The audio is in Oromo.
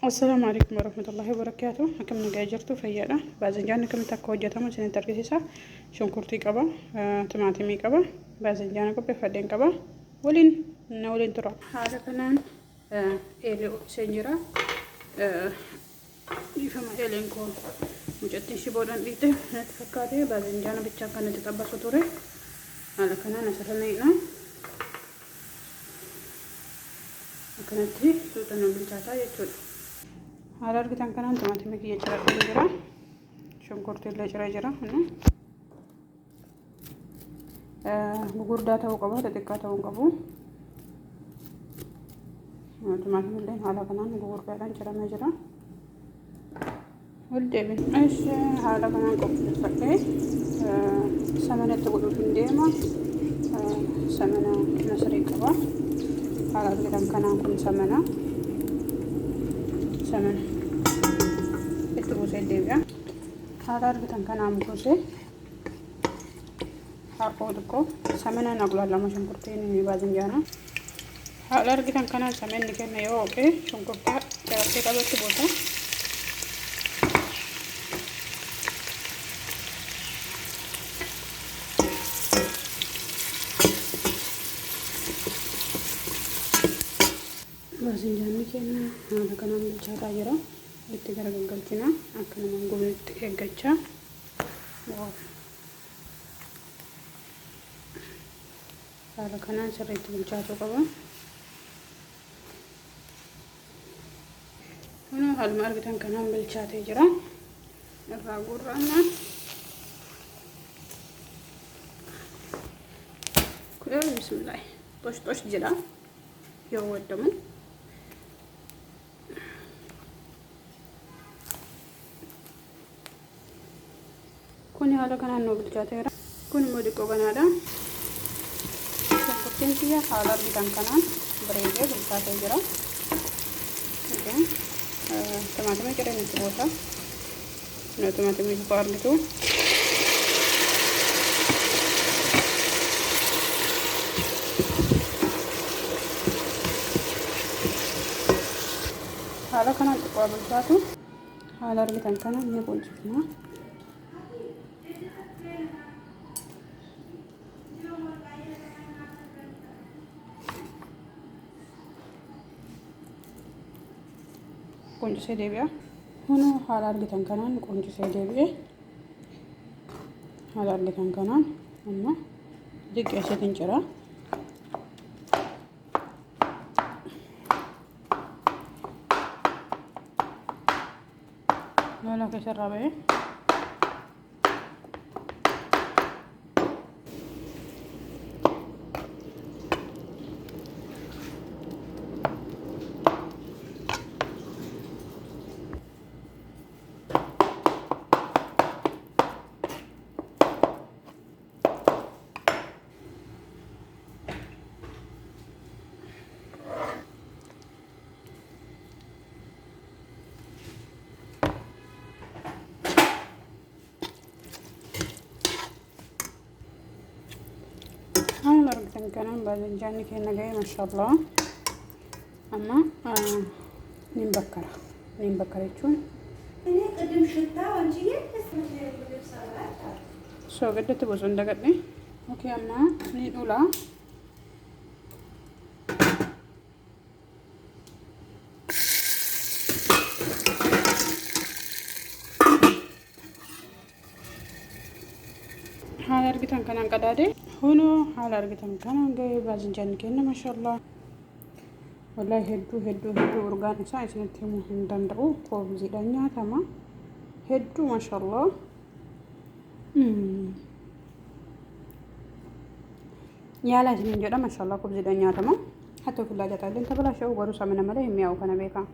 السلام عليكم ورحمة الله وبركاته. كم نجاجرتو فيانا باذنجان كم تكوجة تما سنة تركيسا شنكرتي كبا طماطمي كبا باذنجان كبا فدين كبا ولين نولين ترى هذا كنان إلي سنجرا يفهم إلين كون مجتين شبودان بيته نتفكاري باذنجان بتشاكا نتتبع سطوري هذا كنان أسفلنا kanatti suutanuu bilchaataa jechuudha. Haala argitan kanaan timaatimii kiyya ciradhee jira. Shunkurtii illee ciree jira. Gugurdaa ta'uu qaba, xixiqqaa ta'uu qabu. Timaatimii illee haala kanaan gugurdaadhaan ciramee jira. Waldeebi. Haala kanaan qopheeffadhee samanatti godhuuf hin deema. Samana nasrii qaba. Haala argitan kanaan kun samana itti buusee deebi'a. Haala argitan kanaan buusee harkoo xiqqoo samana naqlallama shunkurtiin baazanjaana. Haala argitan kanaan samenni kenna yoo oqee shunkurtaa cirattee qabatti buusa. Baazanjaanni keenya haala kanaan bilchaataa jira. Itti garagalchina akka namaan gubnetti eeggachaa. Haala kanaan sirriitti bilchaatuu qaba. Kun haaluma argitan kanaan bilchaatee jira. Irraa guurraanna. Kun bismillah. Tosh jira. Yoo waddamu. Kuni haala kanaan nuu bilchaateera. Kun immoo xiqqoo ganaadha. Shunkurtiin kiyya haala argitan kanaan bareedee bilchaatee jira. Timaatimii cireen itti buusa. Timaatimii xiqqoo argitu. Haala kanaan xiqqoo bilchaatu. Haala argitan kanaan ni bulchifna. Quncisee deebi'a. Kun haala argitan kanaan quncisee deebi'e. Haala argitan kanaan amma xiqqeessitiin cira. Haala keessarraa ba'e. Haala argitan kanaan baazanjaanni keenya ga'e maashaallah. Amma nin bakkara jechuun soogidatti bosoon dagadhe. Okey amma ni dhula. Haala argitan kanaan qadaade. Huno haala argitan kanaan ga'e baazanjaanni keenya maashaallah. Wallahi hedduu urgaan isaa isinitti himuu hin danda'u. Koobziidhaan nyaatama. Hedduu maashaallah. Yaala isiniin jedha maashaallah koobziidhaan nyaatama. Haa ta'u filaa jataaleen taphilaa sha'u garuu samina malee hin mi'aawu kana beekaa.